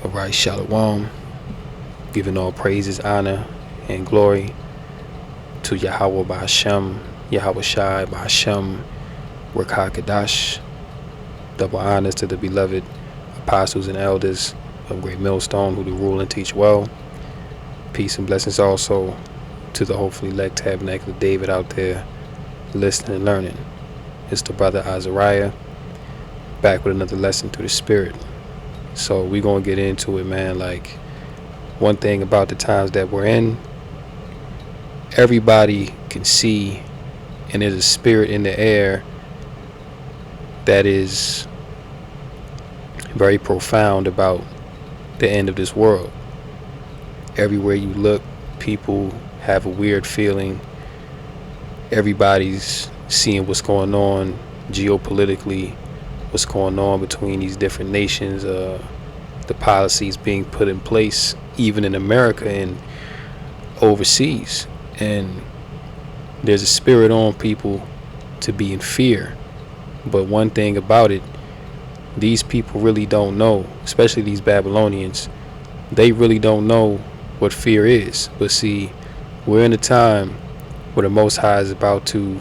Alright, Shalom. Giving all praises, honor, and glory to Yahweh Ba'Hashem, Yahweh Shai Ba'Hashem, Rakha Kadash. Double honors to the beloved apostles and elders of Great Millstone who do rule and teach well. Peace and blessings also to the hopefully elect Tabernacle of David out there listening and learning. It's the brother Azariah back with another lesson through the Spirit. So we're going to get into it, man. Like, one thing about the times that we're in, everybody can see, and there's a spirit in the air that is very profound about the end of this world. Everywhere you look, people have a weird feeling. Everybody's seeing what's going on geopolitically, what's going on between these different nations, the policies being put in place, even in America and overseas. And there's a spirit on people to be in fear. But one thing about it, these people really don't know, especially these Babylonians, they really don't know what fear is. But see, we're in a time where the Most High is about to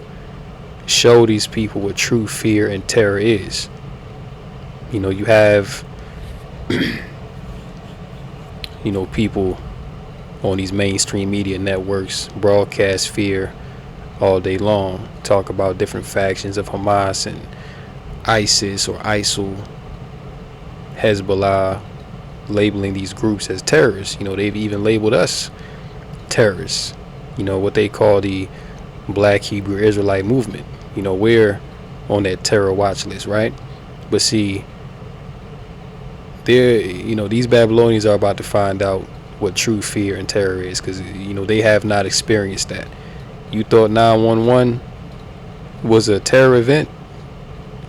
show these people what true fear and terror is. You know, you have people on these mainstream media networks broadcast fear all day long, talk about different factions of Hamas and ISIS or ISIL, Hezbollah, labeling these groups as terrorists. You know, they've even labeled us terrorists. You know, what they call the Black Hebrew Israelite movement. You know, we're on that terror watch list, right? But see, these Babylonians are about to find out what true fear and terror is, because they have not experienced that. You thought 911 was a terror event?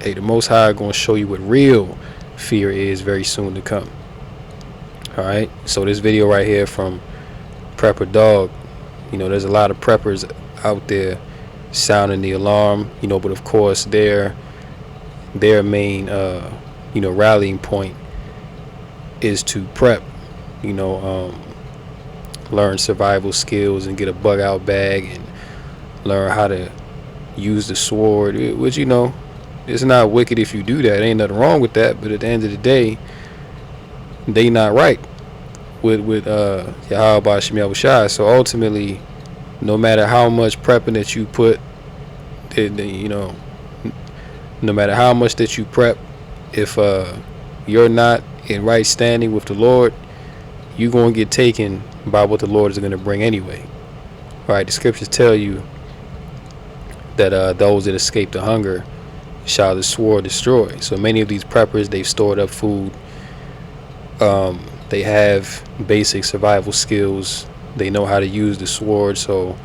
Hey, the Most High going to show you what real fear is very soon to come. All right, so this video right here from Prepper Dog. There's a lot of preppers out there sounding the alarm. But of course their main rallying point is to prep, learn survival skills and get a bug out bag and learn how to use the sword, which it's not wicked if you do that. Ain't nothing wrong with that. But at the end of the day, they not right with Yahweh Ba'Hashem Yahweh Shai. So ultimately, no matter how much prepping that you put, no matter how much that you prep, if you're not in right standing with the Lord, you're going to get taken by what the Lord is going to bring anyway. All right, the scriptures tell you that those that escape the hunger shall the sword destroy. So many of these preppers, they've stored up food. They have basic survival skills. They know how to use the sword. So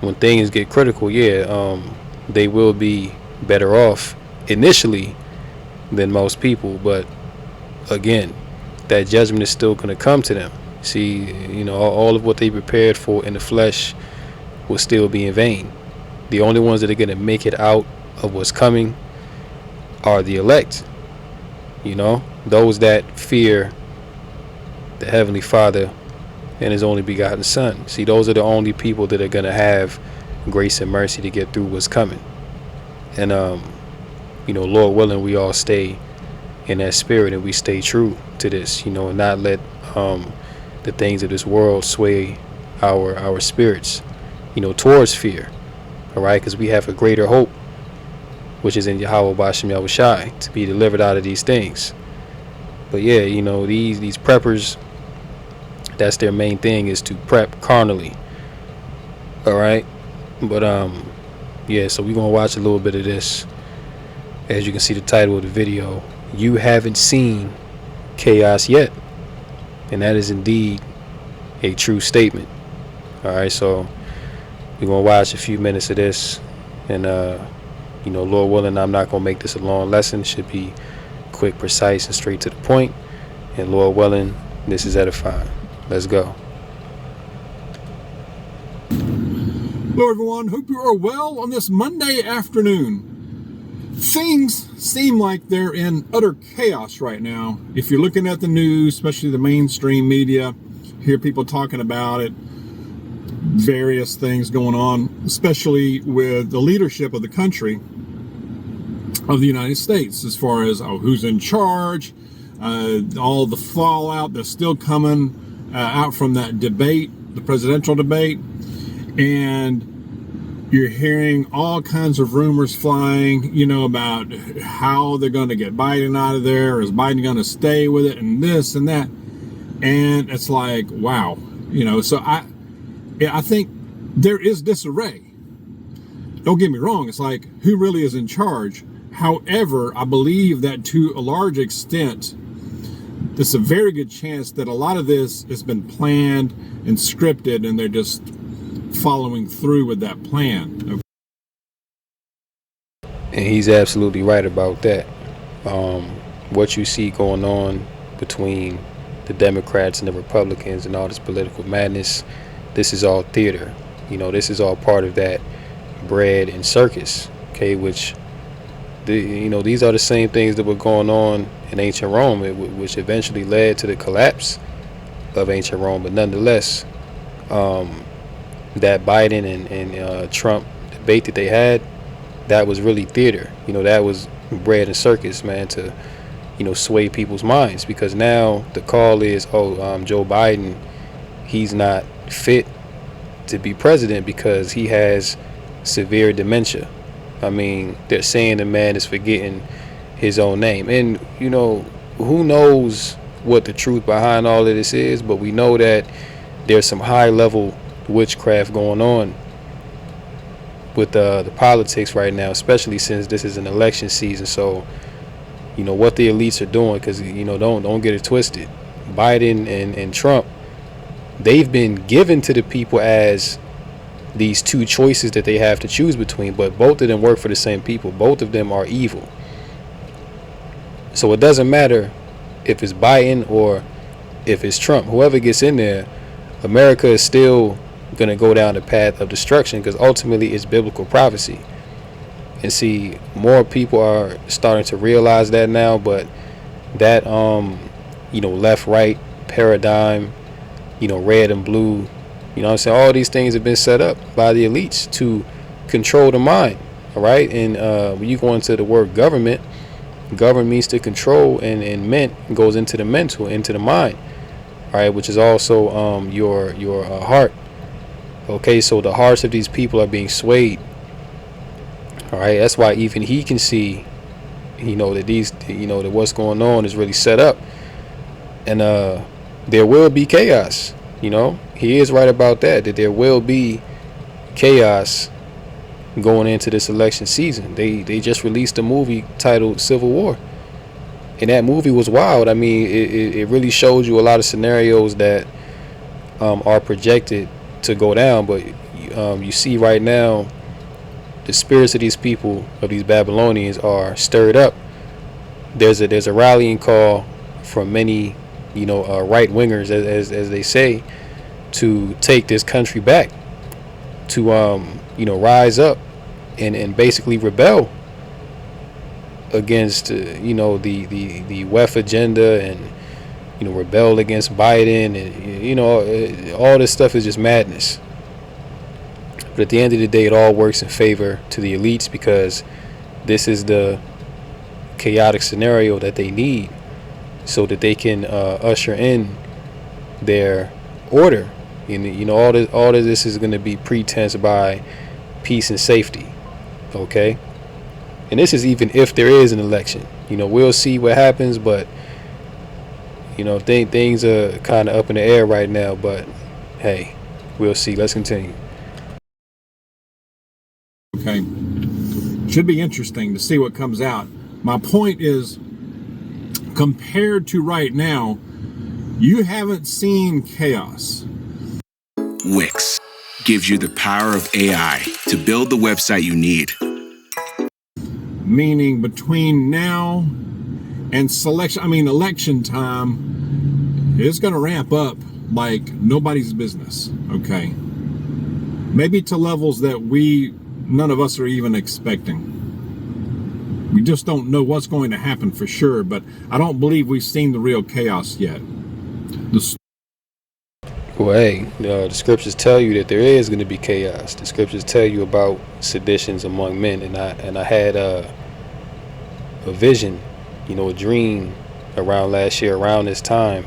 when things get critical, they will be better off initially than most people. But again, that judgment is still going to come to them. See, all of what they prepared for in the flesh will still be in vain. The only ones that are going to make it out of what's coming are the elect. Those that fear the Heavenly Father and His only begotten Son. See, those are the only people that are going to have grace and mercy to get through what's coming. And Lord willing, we all stay in that spirit and we stay true to this, and not let the things of this world sway our spirits, towards fear. All right, because we have a greater hope, which is in Yahweh Ba'Hashem Yahweh Shai, to be delivered out of these things. But these preppers, that's their main thing, is to prep carnally. All right, but so we're gonna watch a little bit of this. As you can see, the title of the video, you haven't seen chaos yet, and that is indeed a true statement. All right, so we're gonna watch a few minutes of this, and Lord willing, I'm not gonna make this a long lesson. It should be quick, precise, and straight to the point. And Lord willing, this is edifying. Let's go. Hello everyone, hope you are well on this Monday afternoon. Things seem like they're in utter chaos right now. If you're looking at the news, especially the mainstream media, hear people talking about it, various things going on, especially with the leadership of the country, of the United States, as far as who's in charge, all the fallout that's still coming out from that debate, the presidential debate, and you're hearing all kinds of rumors flying, about how they're going to get Biden out of there. Is Biden going to stay with it, and this and that? And it's like, wow, so I think there is disarray. Don't get me wrong. It's like, who really is in charge? However, I believe that to a large extent, there's a very good chance that a lot of this has been planned and scripted, and they're just following through with that plan. And he's absolutely right about that. What you see going on between the Democrats and the Republicans and all this political madness, this is all theater. This is all part of that bread and circus, okay, which these are the same things that were going on in ancient Rome, which eventually led to the collapse of ancient Rome. But nonetheless, that Biden and Trump debate that they had, that was really theater. That was bread and circus, man, to sway people's minds, because now the call is, Joe Biden, he's not fit to be president because he has severe dementia. I mean, they're saying the man is forgetting his own name. And, who knows what the truth behind all of this is, but we know that there's some high level witchcraft going on with the politics right now, especially since this is an election season. So, what the elites are doing, because, don't get it twisted. Biden and Trump, they've been given to the people as these two choices that they have to choose between, but both of them work for the same people. Both of them are evil. So it doesn't matter if it's Biden or if it's Trump. Whoever gets in there, America is still going to go down the path of destruction, because ultimately it's biblical prophecy. And see, more people are starting to realize that now, but that left-right paradigm, red and blue, all these things have been set up by the elites to control the mind. All right. And when you go into the word government means to control, and ment goes into the mental, into the mind. All right. Which is also your heart. Okay. So the hearts of these people are being swayed. All right. That's why even he can see, that these, that what's going on is really set up. And there will be chaos. He is right about that there will be chaos going into this election season. They just released a movie titled Civil War, and that movie was wild. I mean, it really showed you a lot of scenarios that are projected to go down. But you see right now, the spirits of these people, of these Babylonians, are stirred up. There's a rallying call from many right wingers, as they say, to take this country back, to rise up and basically rebel against the WEF agenda, and rebel against Biden, and all this stuff is just madness. But at the end of the day, it all works in favor to the elites, because this is the chaotic scenario that they need, so that they can usher in their order. And all of this is going to be pretense by peace and safety. Okay, and this is even if there is an election. We'll see what happens, but things are kind of up in the air right now. But hey, we'll see. Let's continue. Okay, should be interesting to see what comes out. My point is, compared to right now, you haven't seen chaos. Wix gives you the power of AI to build the website you need. Meaning between now and election time, it's going to ramp up like nobody's business. Okay, maybe to levels that none of us are even expecting. We just don't know what's going to happen for sure, but I don't believe we've seen the real chaos yet. Well, hey, the scriptures tell you that there is going to be chaos. The scriptures tell you about seditions among men, and I had a vision, a dream around last year, around this time,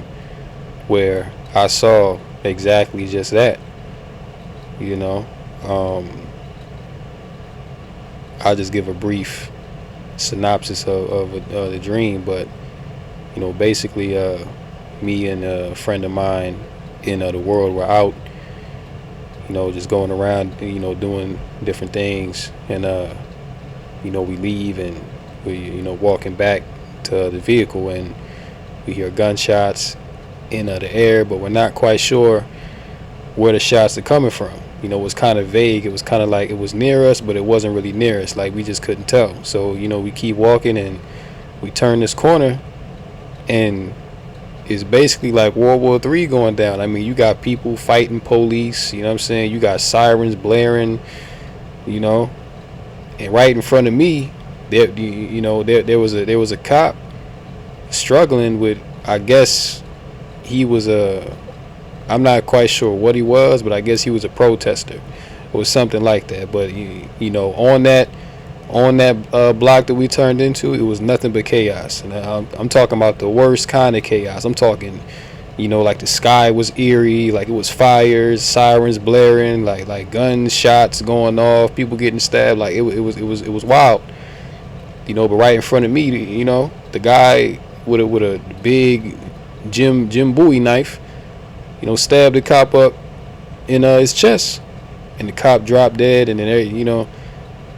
where I saw exactly just that. I'll just give a brief synopsis of the dream, but basically, me and a friend of mine in the world were out, just going around, doing different things, and we leave and we walking back to the vehicle, and we hear gunshots in the air, but we're not quite sure where the shots are coming from. It was kind of vague. It was kind of like it was near us, but it wasn't really near us. Like, we just couldn't tell. So, we keep walking, and we turn this corner, and it's basically like World War III going down. I mean, you got people fighting police, you know what I'm saying? You got sirens blaring, and right in front of me, there was a cop struggling with, I guess he was I'm not quite sure what he was, but I guess he was a protester or something like that. But on that block that we turned into, it was nothing but chaos. And I'm talking about the worst kind of chaos. I'm talking, like the sky was eerie, like it was fires, sirens blaring, like gunshots going off, people getting stabbed. Like it was wild. But right in front of me, the guy with a big Jim Bowie knife, stabbed the cop up in his chest, and the cop dropped dead. And then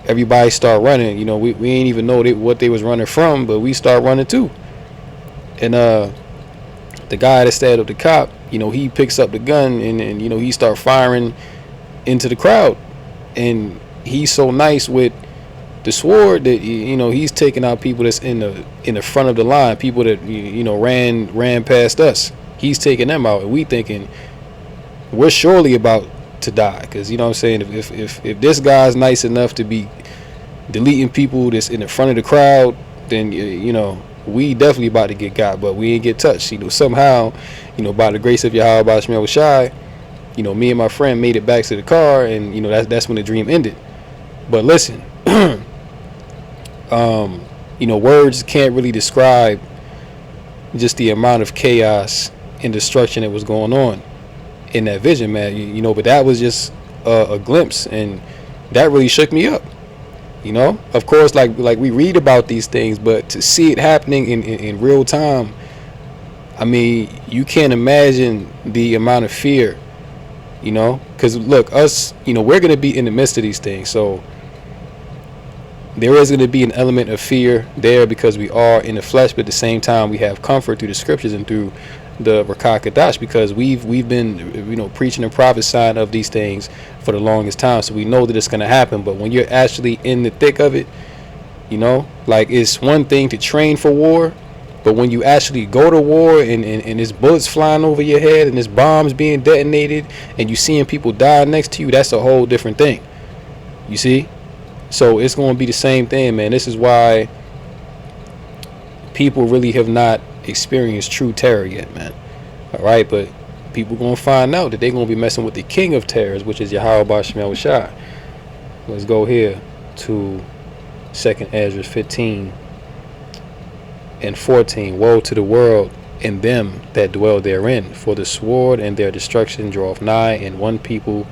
everybody start running. We ain't even know what they was running from, but we start running too. And the guy that stabbed up the cop, he picks up the gun and he start firing into the crowd. And he's so nice with the sword that he's taking out people that's in the front of the line, people that ran past us. He's taking them out, and we thinking we're surely about to die, because what I'm saying, if this guy's nice enough to be deleting people that's in the front of the crowd, then we definitely about to get got, but we ain't get touched. Somehow, by the grace of Yahweh Bashmel Shai, me and my friend made it back to the car, and that's when the dream ended. But listen, words can't really describe just the amount of chaos and destruction that was going on in that vision, man. But that was just a glimpse, and that really shook me up. Of course, like we read about these things, but to see it happening in real time, I mean, you can't imagine the amount of fear, because look, us, we're going to be in the midst of these things, so there is going to be an element of fear there, because we are in the flesh, but at the same time we have comfort through the scriptures and through the Rakah Kadash, because we've been preaching and prophesying of these things for the longest time, so we know that it's going to happen. But when you're actually in the thick of it, like, it's one thing to train for war, but when you actually go to war and there's bullets flying over your head and there's bombs being detonated and you seeing people die next to you, that's a whole different thing, you see. So it's going to be the same thing, man. This is why people really have not experienced true terror yet, man. All right, but people going to find out that they're going to be messing with the king of terrors, which is Yahweh Bashmel Shai. Let's go here to 2nd Ezra 15 and 14. Woe to the world and them that dwell therein, for the sword and their destruction draweth nigh, and one people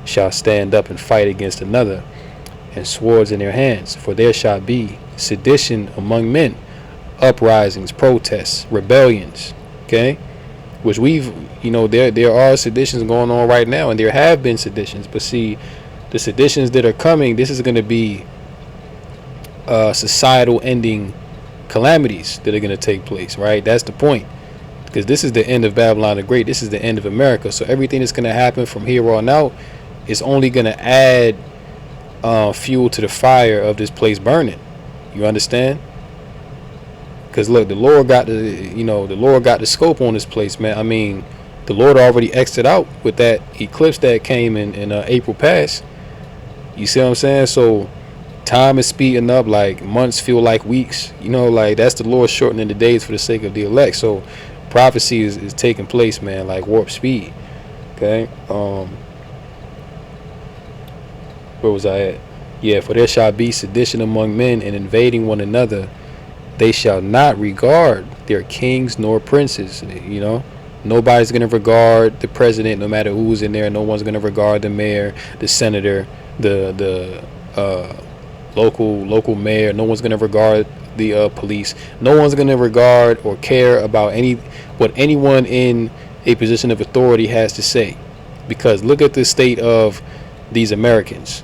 shall stand up and fight against another, and swords in their hands. For there shall be sedition among men, uprisings, protests, rebellions, okay, which we've, there are seditions going on right now, and there have been seditions, but see, the seditions that are coming, this is going to be societal ending calamities that are going to take place, right? That's the point, because this is the end of Babylon the Great. This is the end of America. So everything that's going to happen from here on out is only going to add fuel to the fire of this place burning. You understand? Because look, the Lord got the scope on this place, man. I mean, the Lord already exited out with that eclipse that came in April past. You see what I'm saying? So Time is speeding up, like months feel like weeks. Like that's the Lord shortening the days for the sake of the elect. So prophecy is taking place, man, like warp speed. Okay. Where was I at? Yeah, for there shall be sedition among men, and invading one another. They shall not regard their kings nor princes. Nobody's going to regard the president, no matter who's in there. No one's going to regard the mayor, the senator, the local mayor. No one's going to regard the police. No one's going to regard or care about what anyone in a position of authority has to say, because look at the state of these Americans.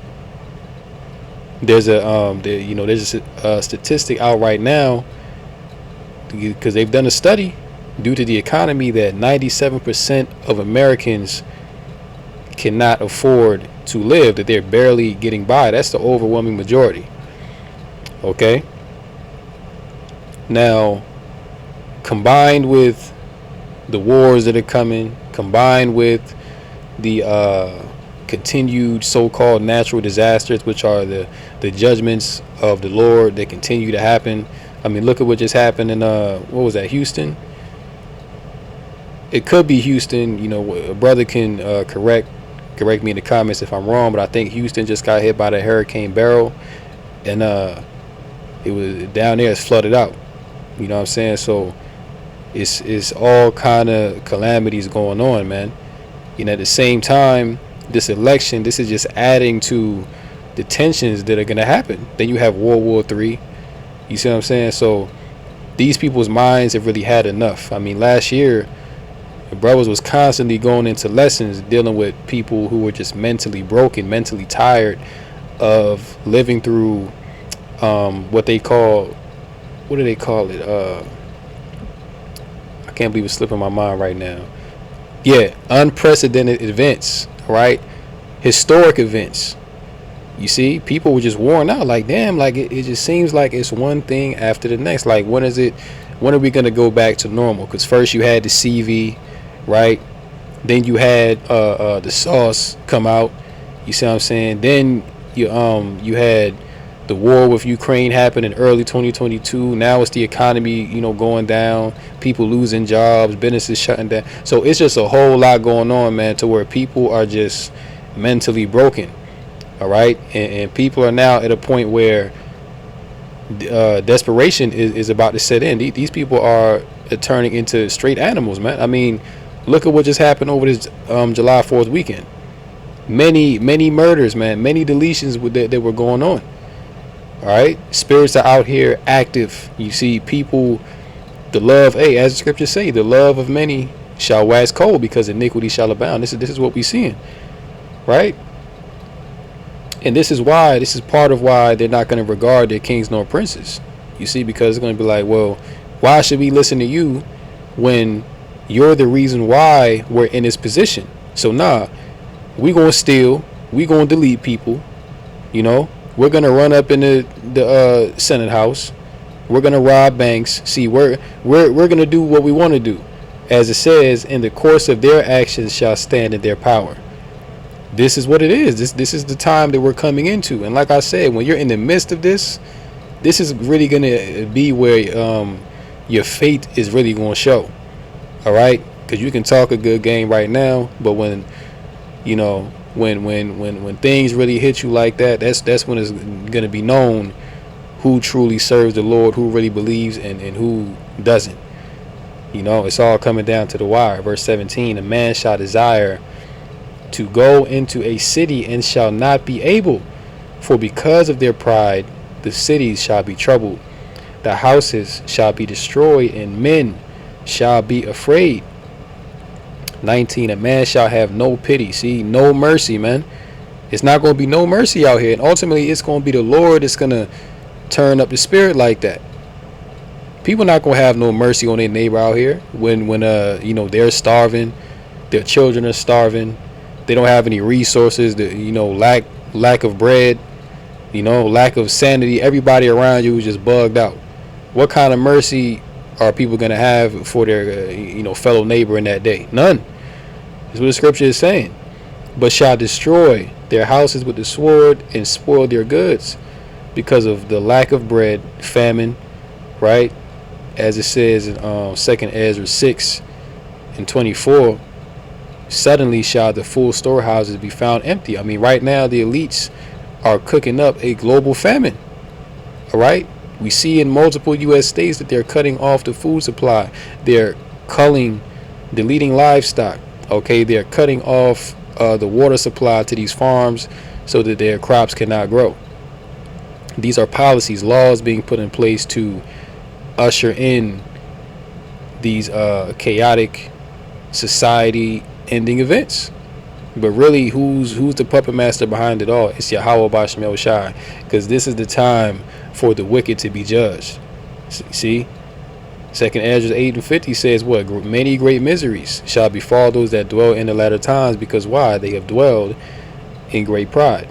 There's a statistic out right now, because they've done a study due to the economy, that 97% of Americans cannot afford to live, that they're barely getting by. That's the overwhelming majority. Okay. Now, combined with the wars that are coming, combined with the continued so-called natural disasters, which are the judgments of the Lord that continue to happen. I mean, look at what just happened in what was that, Houston? It could be Houston. A brother can correct me in the comments if I'm wrong, but I think Houston just got hit by the Hurricane Beryl, and it was down there. It's flooded out. You know what I'm saying? So it's all kind of calamities going on, man. At the same time, this election, this is just adding to the tensions that are going to happen. Then you have World War III. You see what I'm saying? So these people's minds have really had enough. I mean, last year, the brothers was constantly going into lessons dealing with people who were just mentally broken, mentally tired of living through what do they call it? I can't believe it's slipping my mind right now. Yeah, unprecedented events, right? Historic events. You see, people were just worn out. Like, damn, like it just seems like it's one thing after the next. Like, when are we gonna go back to normal? Because first you had the CV, right? Then you had the sauce come out. You see what I'm saying? Then you had the war with Ukraine happen in early 2022. Now it's the economy, going down, people losing jobs, businesses shutting down. So it's just a whole lot going on, man, to where people are just mentally broken. All right. And people are now at a point where desperation is about to set in. These people are turning into straight animals, man. I mean, look at what just happened over this July 4th weekend. Many murders, man, many deletions that were going on. All right, spirits are out here active. You see people, the love, as the scriptures say, the love of many shall wax cold, because iniquity shall abound. This is what we're seeing, right? And this is part of why they're not going to regard their kings nor princes. You see, because it's going to be like, well, why should we listen to you when you're the reason why we're in this position? So we gonna steal, we gonna delete people, we're gonna run up in the Senate House, we're gonna rob banks. See, we're gonna do what we want to do, as it says, in the course of their actions shall stand in their power. This is what it is. This is the time that we're coming into. And like I said, when you're in the midst of this is really gonna be where your fate is really gonna show. All right, because you can talk a good game right now, but when when things really hit you like that, that's when it's going to be known who truly serves the Lord, who really believes, and who doesn't. It's all coming down to the wire. Verse 17, a man shall desire to go into a city and shall not be able, for because of their pride the cities shall be troubled, the houses shall be destroyed, and men shall be afraid. 19, a man shall have no pity. See, no mercy, man. It's not going to be no mercy out here. And ultimately, it's going to be the Lord that's going to turn up the spirit like that. People not going to have no mercy on their neighbor out here when they're starving, their children are starving, they don't have any resources, lack of bread, lack of sanity. Everybody around you is just bugged out. What kind of mercy are people going to have for their fellow neighbor in that day? None. That's what the scripture is saying. But shall destroy their houses with the sword and spoil their goods, because of the lack of bread, famine, right? As it says in 2 Ezra 6:24, suddenly shall the full storehouses be found empty. I mean, right now the elites are cooking up a global famine. All right, we see in multiple U.S. states that they're cutting off the food supply. They're deleting livestock. Okay, they're cutting off the water supply to these farms so that their crops cannot grow. These are policies, laws being put in place to usher in these chaotic society ending events. But really, who's the puppet master behind it all? It's Yahweh Bashem El Shai, because this is the time for the wicked to be judged. See, 2 Ezra 8:50 says what? Many great miseries shall befall those that dwell in the latter times, because why? They have dwelled in great pride.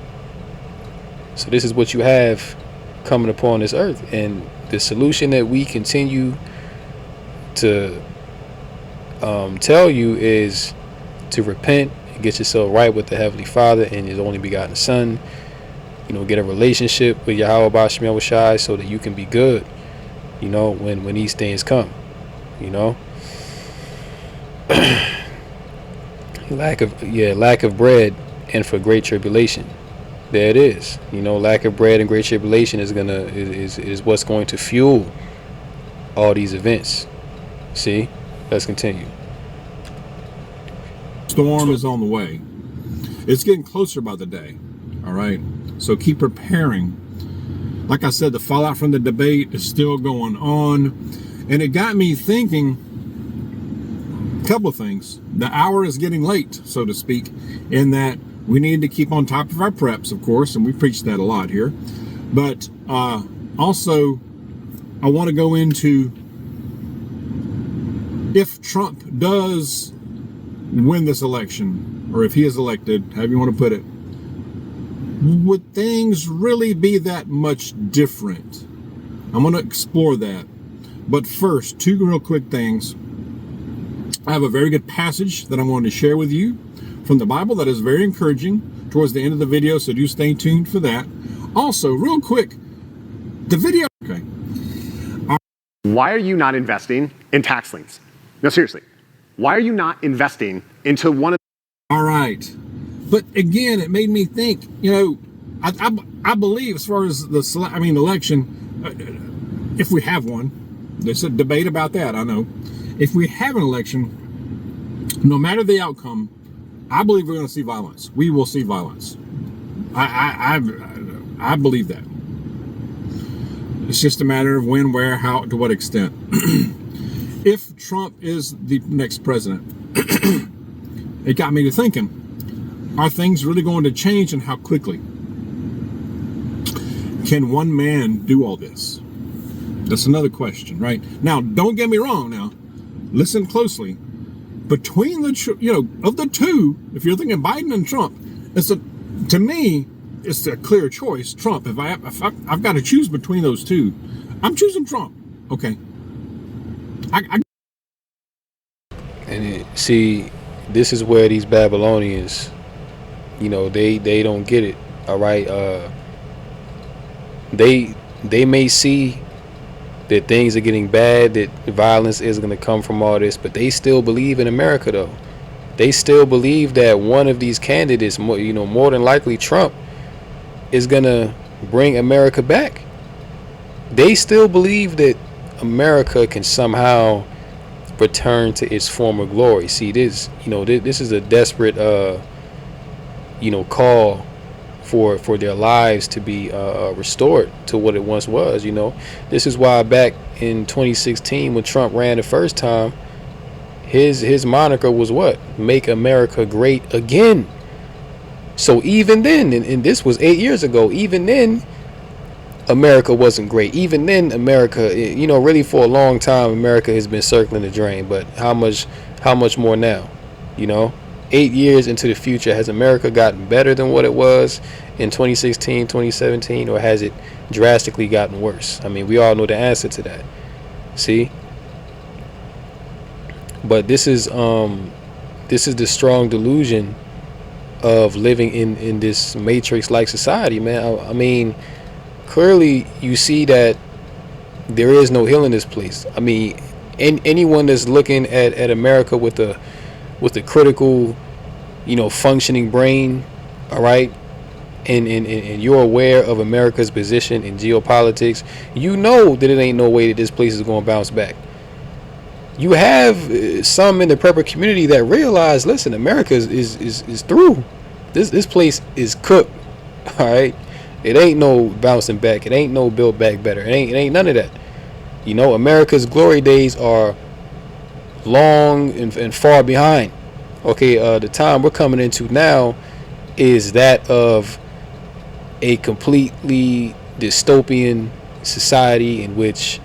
So this is what you have coming upon this earth, and the solution that we continue to tell you is to repent and get yourself right with the Heavenly Father and His only begotten Son. You know, get a relationship with Yahweh Bashem El Shai so that you can be good, you know, when these things come, you know. lack of bread and for great tribulation. There it is. You know, lack of bread and great tribulation is what's going to fuel all these events. See? Let's continue. Storm is on the way. It's getting closer by the day. All right. So keep preparing. Like I said, the fallout from the debate is still going on. And it got me thinking a couple of things. The hour is getting late, so to speak, in that we need to keep on top of our preps, of course, and we preach that a lot here. But also, I want to go into if Trump does win this election, or if he is elected, however you want to put it, would things really be that much different? I'm going to explore that. But first, two real quick things. I have a very good passage that I'm going to share with you from the Bible that is very encouraging towards the end of the video, so do stay tuned for that. Also, real quick, the video... Okay. Why are you not investing in tax liens? No, seriously. Why are you not investing into one of... All right. But again, it made me think, you know, I believe as far as the election, if we have one, there's a debate about that, I know. If we have an election, no matter the outcome, I believe we're going to see violence. We will see violence. I believe that. It's just a matter of when, where, how, to what extent. If Trump is the next president, it got me to thinking, are things really going to change, and how quickly? Can one man do all this? That's another question, right? Now, don't get me wrong now. Listen closely. Between of the two, if you're thinking Biden and Trump, to me, it's a clear choice. Trump. If I've got to choose between those two, I'm choosing Trump. Okay. See, this is where these Babylonians, you know, they don't get it. All right. They may see that things are getting bad, that violence is going to come from all this, but they still believe in America, though. They still believe that one of these candidates, more than likely Trump, is going to bring America back. They still believe that America can somehow return to its former glory. See, this is a desperate, call for their lives to be restored to what it once was. You know, this is why back in 2016 when Trump ran the first time, his moniker was what? Make America great again. So even then, and this was 8 years ago, even then America wasn't great. Even then America, really for a long time America has been circling the drain. But how much more now? 8 years into the future, has America gotten better than what it was in 2016, 2017, or has it drastically gotten worse? I mean, we all know the answer to that. See? But this is the strong delusion of living in this matrix-like society, man. I mean, clearly you see that there is no healing this place. I mean, anyone that's looking at America with a critical, functioning brain, all right, and you're aware of America's position in geopolitics, you know that it ain't no way that this place is going to bounce back. You have some in the prepper community that realize, listen, America is through. This place is cooked. All right, it ain't no bouncing back. It ain't no build back better. It ain't none of that. America's glory days are long and far behind. Okay, the time we're coming into now is that of a completely dystopian society in which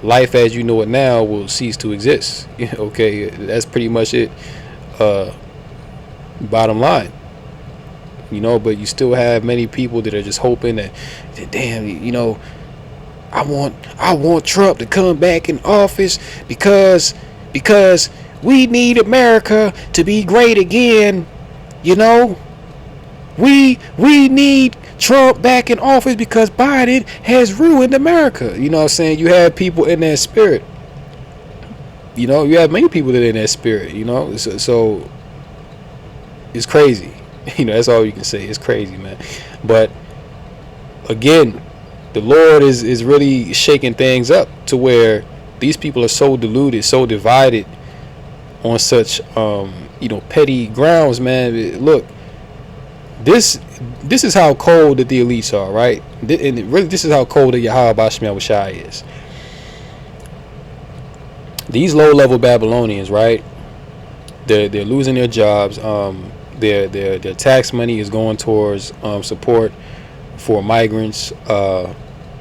life as you know it now will cease to exist. Okay, that's pretty much it. Bottom line. But you still have many people that are just hoping that damn, I want Trump to come back in office because we need America to be great again. We need Trump back in office because Biden has ruined America. You know what I'm saying? You have people in that spirit. You have many people that are in that spirit, so it's crazy. That's all you can say. It's crazy, man. But again, the Lord is really shaking things up to where these people are so deluded, so divided on such petty grounds, man. Look, this is how cold that the elites are, right? And really, this is how cold that Yahweh Bashmiel Shai is. These low-level Babylonians, right? They're losing their jobs. Their tax money is going towards support for migrants.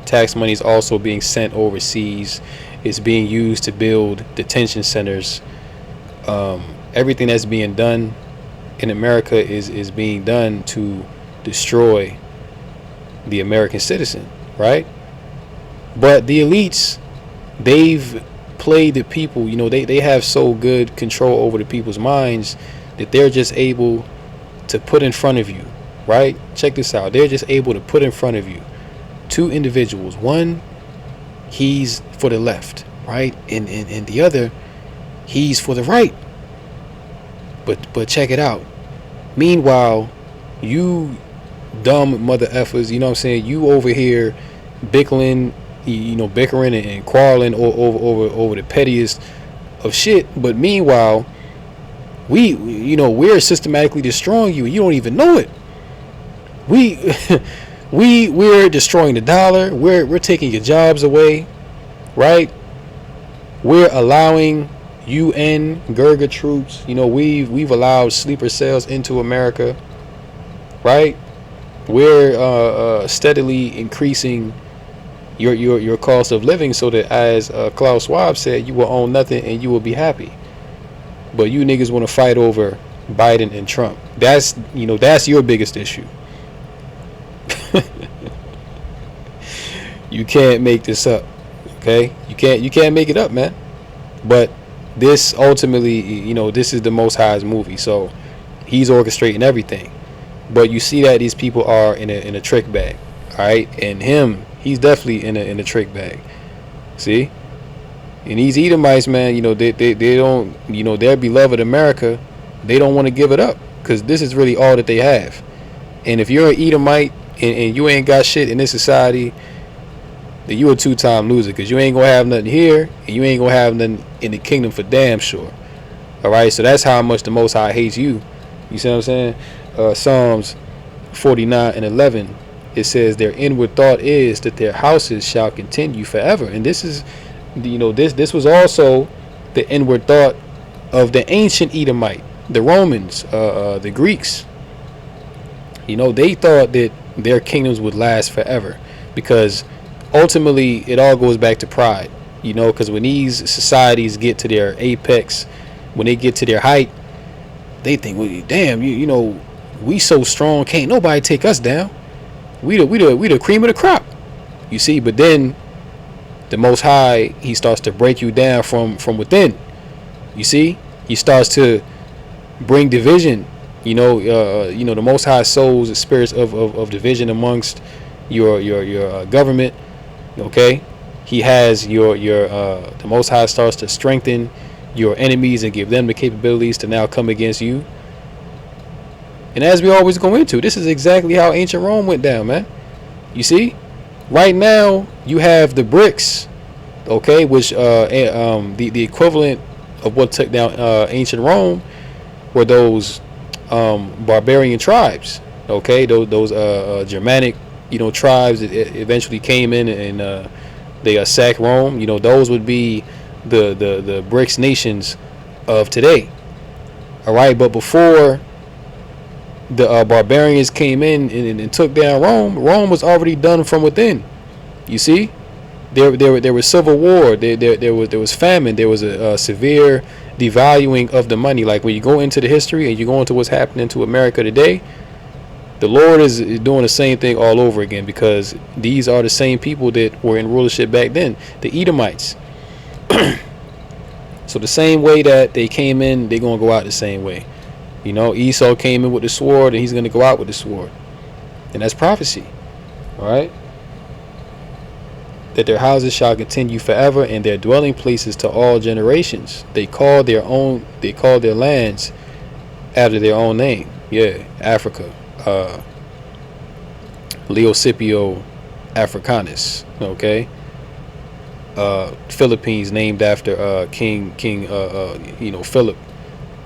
Tax money is also being sent overseas. It's being used to build detention centers. Everything that's being done in America is being done to destroy the American citizen, right? But the elites, they've played the people. They have so good control over the people's minds that they're just able to put in front of you, right? Check this out. They're just able to put in front of you two individuals. One, he's for the left, right? And the other, he's for the right. But check it out. Meanwhile, you dumb mother effers, you know what I'm saying? You over here bickering and quarreling over the pettiest of shit. But meanwhile, we're systematically destroying you. You don't even know it. We're destroying the dollar. We're taking your jobs away, right? We're allowing UN Gurga troops. We've allowed sleeper cells into America, right? We're steadily increasing your cost of living so that, as Klaus Schwab said, you will own nothing and you will be happy. But you niggas want to fight over Biden and Trump. That's your biggest issue. You can't make this up, okay? You can't make it up, man. But this ultimately, this is the Most High's movie, so he's orchestrating everything. But you see that these people are in a trick bag, all right? And he's definitely in a trick bag. See? And these Edomites, man, they don't, their beloved America, they don't want to give it up because this is really all that they have. And if you're an Edomite and you ain't got shit in this society, then you a two-time loser because you ain't gonna have nothing here and you ain't gonna have nothing in the kingdom for damn sure. All right, so that's how much the Most High hates you. You see what I'm saying? Psalms 49:11, it says their inward thought is that their houses shall continue forever. And this is, this was also the inward thought of the ancient Edomite, the Romans, the Greeks. They thought that their kingdoms would last forever because ultimately it all goes back to pride. Because when these societies get to their apex, when they get to their height, they think, well, damn, we so strong, can't nobody take us down. We the cream of the crop. You see, but then the Most High, he starts to break you down from within. You see, he starts to bring division. The Most High sows the spirits of division amongst your government. Okay, he has your the Most High starts to strengthen your enemies and give them the capabilities to now come against you. And as we always go into, this is exactly how ancient Rome went down, man. You see, right now you have the BRICS, okay, which the equivalent of what took down ancient Rome were those barbarian tribes, okay, those Germanic, tribes that eventually came in and they sacked Rome. Those would be the BRICS nations of today. All right, but before the barbarians came in and took down Rome was already done from within. You see, there was civil war, there was famine, there was a severe devaluing of the money. Like when you go into the history and you go into what's happening to America today, the Lord is doing the same thing all over again, because these are the same people that were in rulership back then, the Edomites. So the same way that they came in, they're going to go out the same way. Esau came in with the sword, and he's going to go out with the sword. And that's prophecy. All right? That their houses shall continue forever, and their dwelling places to all generations. They call their lands after their own name. Yeah, Africa. Leoscipio Africanus. Okay? Philippines named after King Philip.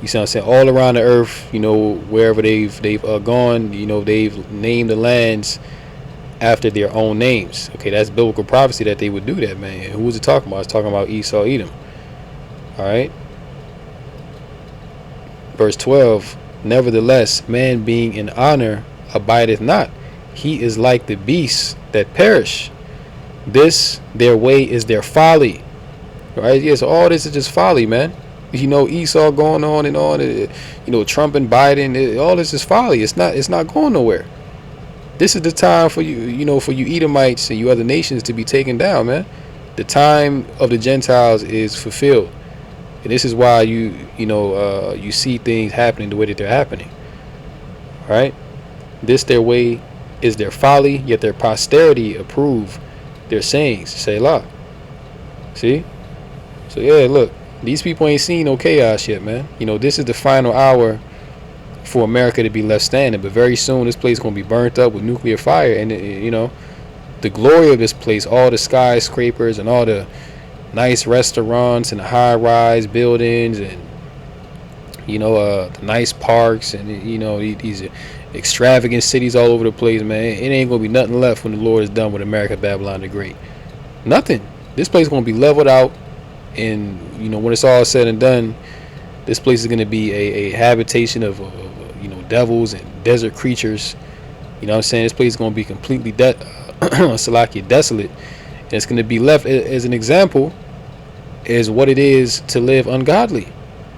You see what I'm saying? All around the earth, wherever they've gone, they've named the lands after their own names. Okay, that's biblical prophecy that they would do that, man. Who was it talking about? It's talking about Esau, Edom. All right. Verse 12. Nevertheless, man being in honor abideth not. He is like the beasts that perish. This their way is their folly. Right? Yeah, so all this is just folly, man. Esau going on and on, Trump and Biden, all this is folly. It's not going nowhere. This is the time for you, for you Edomites and you other nations to be taken down, man. The time of the Gentiles is fulfilled. And this is why you see things happening the way that they're happening. All right? This their way is their folly, yet their posterity approve their sayings. Selah. See? So yeah, look. These people ain't seen no chaos yet, man. This is the final hour for America to be left standing. But very soon, this place is going to be burnt up with nuclear fire. And, the glory of this place, all the skyscrapers and all the nice restaurants and the high-rise buildings and, the nice parks and, these extravagant cities all over the place, man. It ain't going to be nothing left when the Lord is done with America, Babylon the Great. Nothing. This place is going to be leveled out. And when it's all said and done, this place is going to be a habitation of devils and desert creatures. You know what I'm saying? This place is going to be completely desolate, and it's going to be left as an example as what it is to live ungodly.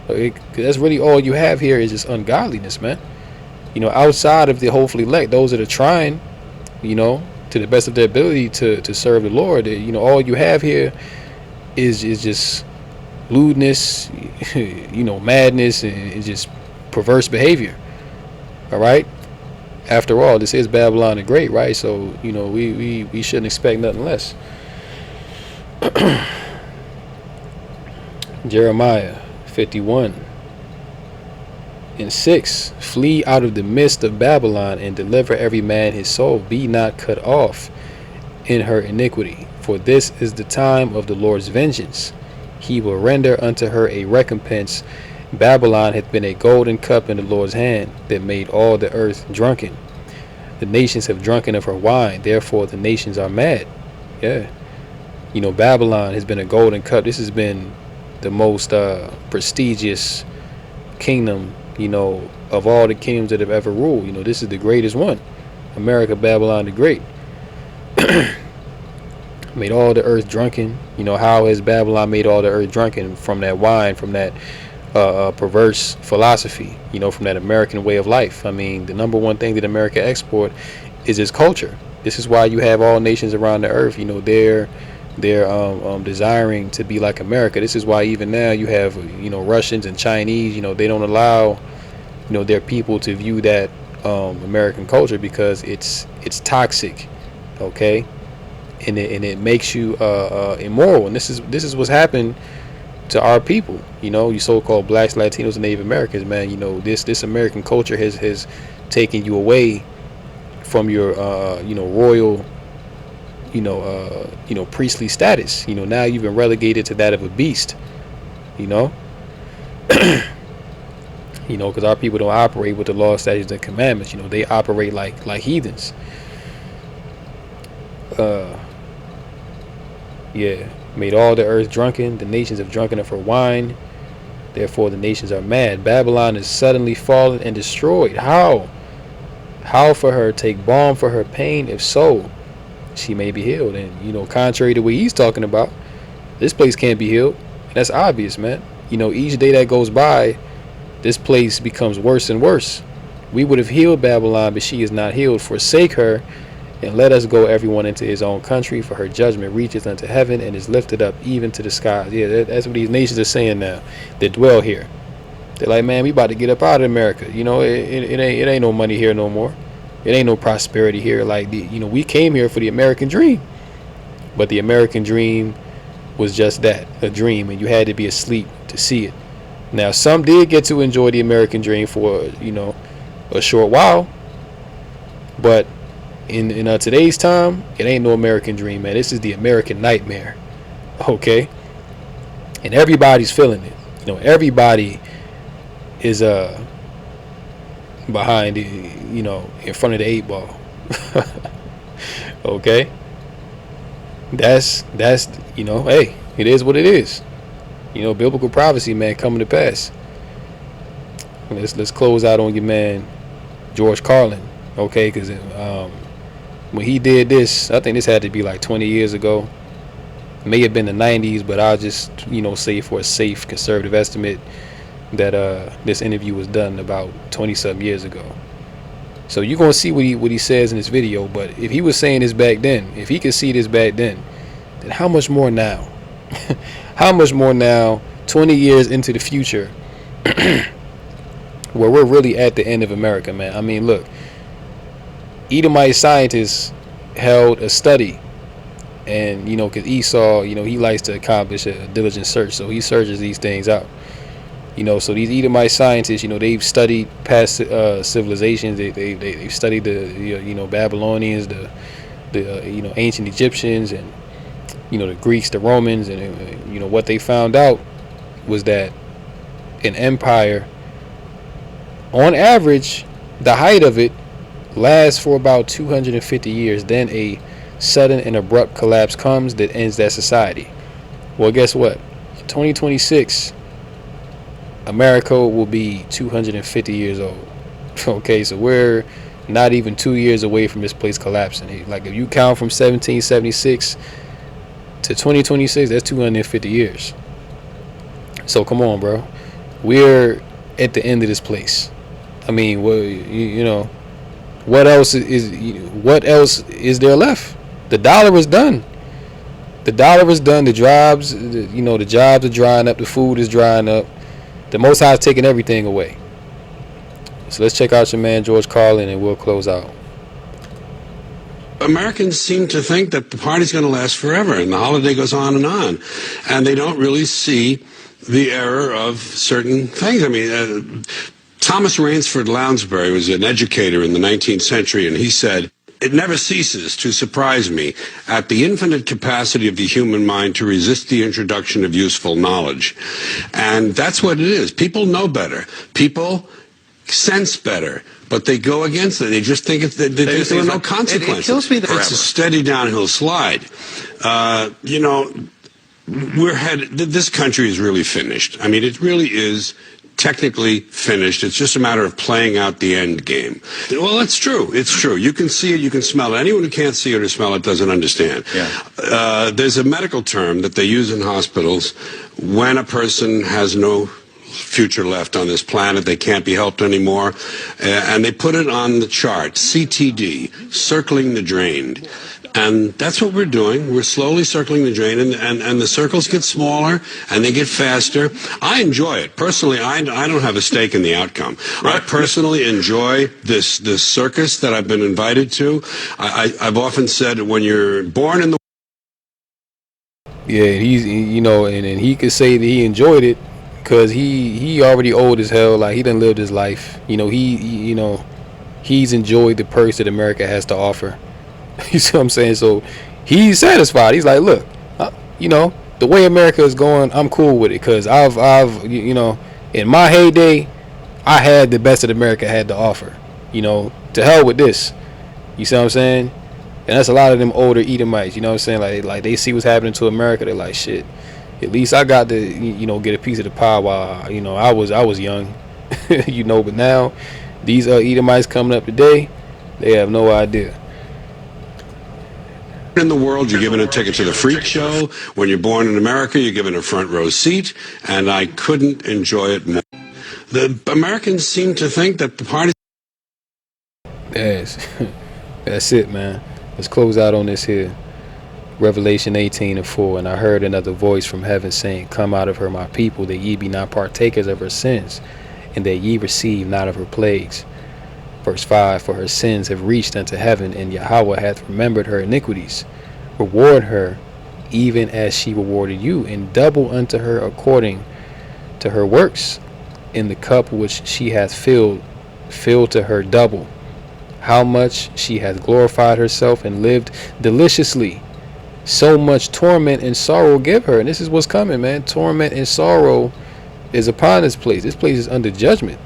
That's really all you have here is just ungodliness, man. Outside of the hopefully elect, those that are trying, to the best of their ability to serve the Lord, all you have here is just lewdness, madness, and just perverse behavior. All right. After all, this is Babylon the Great, right? So we shouldn't expect nothing less. Jeremiah 51:6. Flee out of the midst of Babylon and deliver every man his soul. Be not cut off in her iniquity. For this is the time of the Lord's vengeance. He will render unto her a recompense. Babylon hath been a golden cup in the Lord's hand, that made all the earth drunken. The nations have drunken of her wine, therefore the nations are mad. Yeah. Babylon has been a golden cup. This has been the most prestigious kingdom, of all the kingdoms that have ever ruled. This is the greatest one. America, Babylon the Great. Made all the earth drunken. How has Babylon made all the earth drunken? From that wine, from that perverse philosophy, from that American way of life. I mean, the number one thing that America export is its culture. This is why you have all nations around the earth, they're desiring to be like America. This is why even now you have, Russians and Chinese, they don't allow, their people to view that American culture, because it's toxic. Okay, and it makes you immoral. And this is what's happened to our people. You so-called blacks, Latinos, and Native Americans, man. This American culture has taken you away from your royal priestly status. Now you've been relegated to that of a beast. You know, because our people don't operate with the law, statutes, and commandments. They operate like heathens. Yeah, made all the earth drunken. The nations have drunken it for wine. Therefore, the nations are mad. Babylon is suddenly fallen and destroyed. How? How for her? Take balm for her pain. If so, she may be healed. And contrary to what he's talking about, this place can't be healed. That's obvious, man. Each day that goes by, this place becomes worse and worse. We would have healed Babylon, but she is not healed. Forsake her, and let us go everyone into his own country, for her judgment reaches unto heaven and is lifted up even to the skies. Yeah, that's what these nations are saying now that dwell here. They're like, man, we about to get up out of America. It ain't no money here no more. It ain't no prosperity here. Like, we came here for the American dream, but the American dream was just that, a dream, and you had to be asleep to see it. Now, some did get to enjoy the American dream for a short while, but in today's time, it ain't no American dream, man. This is the American nightmare. Okay, and everybody's feeling it. Everybody is behind in front of the 8 ball. Okay, that's hey, it is what it is. Biblical prophecy, man, coming to pass. Let's close out on your man George Carlin. Okay, because when he did this, I think this had to be like 20 years ago. May have been the 90s, but I'll just say for a safe conservative estimate that this interview was done about 20-something years ago. So you're gonna see what he says in this video. But if he was saying this back then, if he could see this back then how much more now? How much more now, 20 years into the future, where we're really at the end of America, man? I mean, look, Edomite scientists held a study, and because Esau, he likes to accomplish a diligent search, so he searches these things out. So these Edomite scientists, they've studied past civilizations. They've studied the Babylonians, the ancient Egyptians, and the Greeks, the Romans, and what they found out was that an empire, on average, the height of it lasts for about 250 years. Then a sudden and abrupt collapse comes that ends that society. Well, guess what? 2026, America will be 250 years old. Okay, so we're not even 2 years away from this place collapsing. Like, if you count from 1776 to 2026, that's 250 years. So come on, bro. We're at the end of this place. I mean, well, what else is there left? The dollar is done. The dollar is done. The jobs, the jobs are drying up. The food is drying up. The Most High is taking everything away. So let's check out your man George Carlin, and we'll close out. Americans seem to think that the party's going to last forever, and the holiday goes on, and they don't really see the error of certain things. I mean, Thomas Rainsford Lounsbury was an educator in the 19th century, and he said, "It never ceases to surprise me at the infinite capacity of the human mind to resist the introduction of useful knowledge." And that's what it is. People know better. People sense better, but they go against it. They just think there are no consequences. It kills me that it's a steady downhill slide. This country is really finished. I mean, it really is technically finished. It's just a matter of playing out the end game. Well, it's true. It's true. You can see it. You can smell it. Anyone who can't see it or smell it doesn't understand. Yeah. There's a medical term that they use in hospitals when a person has no future left on this planet, they can't be helped anymore, and they put it on the chart, CTD, circling the drained. And that's what we're doing. We're slowly circling the drain, and the circles get smaller and they get faster. I enjoy it. Personally, I don't have a stake in the outcome. I personally enjoy this circus that I've been invited to. I've often said when you're born in the Yeah, he's, you know, and he could say that he enjoyed it because he already old as hell. Like, he done lived his life. You know, you know, he's enjoyed the perks that America has to offer. You see what I'm saying? So he's satisfied. He's like, look, you know, the way America is going, I'm cool with it because you know, in my heyday, I had the best that America had to offer. You know, to hell with this. You see what I'm saying? And that's a lot of them older Edomites. You know what I'm saying? Like they see what's happening to America. They're like, shit. At least I got to, you know, get a piece of the pie while, you know, I was young. You know, but now these Edomites coming up today, they have no idea. in the world, you're given a ticket to the freak show. When you're born in America, you're given a front row seat, and I couldn't enjoy it more. The Americans seem to think that the party. Yes. That's it, man. Let's close out on this here. Revelation 18:4. And I heard another voice from heaven saying, Come out of her, my people, that ye be not partakers of her sins, and that ye receive not of her plagues. Verse 5, For her sins have reached unto heaven, and Yahweh hath remembered her iniquities. Reward her, even as she rewarded you, and double unto her according to her works. In the cup which she hath filled, fill to her double. How much she hath glorified herself and lived deliciously. So much torment and sorrow give her. And this is what's coming, man. Torment and sorrow is upon this place. This place is under judgment.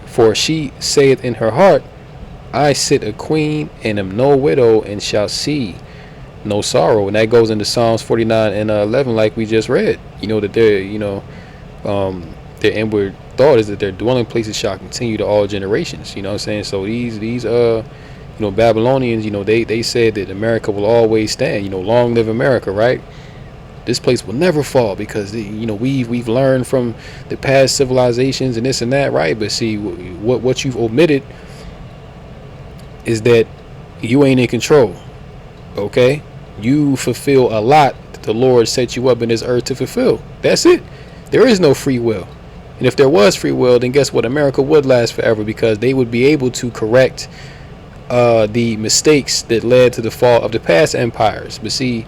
For she saith in her heart, I sit a queen and am no widow, and shall see no sorrow. And that goes into Psalms 49 and 11, like we just read. You know, that they're, you know, their inward thought is that their dwelling places shall continue to all generations. You know what I'm saying? So these you know, Babylonians, you know, they said that America will always stand. You know, long live America, right? This place will never fall because, you know, we've learned from the past civilizations and this and that, right? But see, what you've omitted is that you ain't in control. Okay, you fulfill a lot that the Lord set you up in this earth to fulfill. That's it. There is no free will. And if there was free will, then guess what? America would last forever because they would be able to correct the mistakes that led to the fall of the past empires. But see,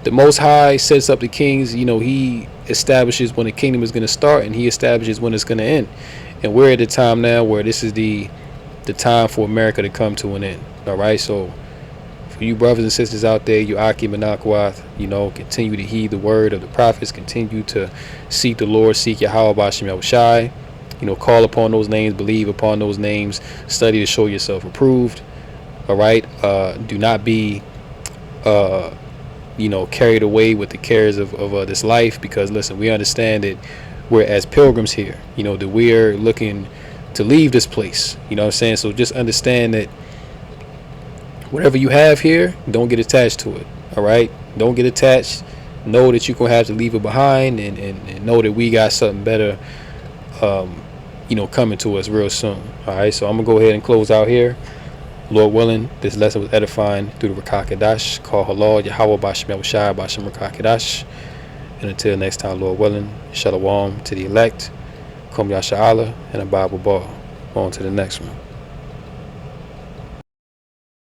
the Most High sets up the kings. You know, he establishes when the kingdom is going to start, and he establishes when it's going to end. And we're at the time now where this is the time for America to come to an end. All right, so for you brothers and sisters out there, you Akim and Akwath, you know, continue to heed the word of the prophets. Continue to seek the Lord, seek Yahweh Bashem Yahushai. You know, call upon those names, believe upon those names, study to show yourself approved. All right, do not be you know, carried away with the cares of this life, because listen, we understand that we're as pilgrims here, you know, that we're looking to leave this place, you know what I'm saying? So just understand that whatever you have here, don't get attached to it. All right, don't get attached. Know that you're gonna have to leave it behind, and know that we got something better you know, coming to us real soon. All right, so I'm gonna go ahead and close out here. Lord willing, this lesson was edifying through the Rakah Kadash. Call Halal, Yahweh Bashem Yahushai, Bashem Rakah Kadash. And until next time, Lord willing, Shalom to the elect, Kum Yasha'Allah, and a Bible ball. On to the next one.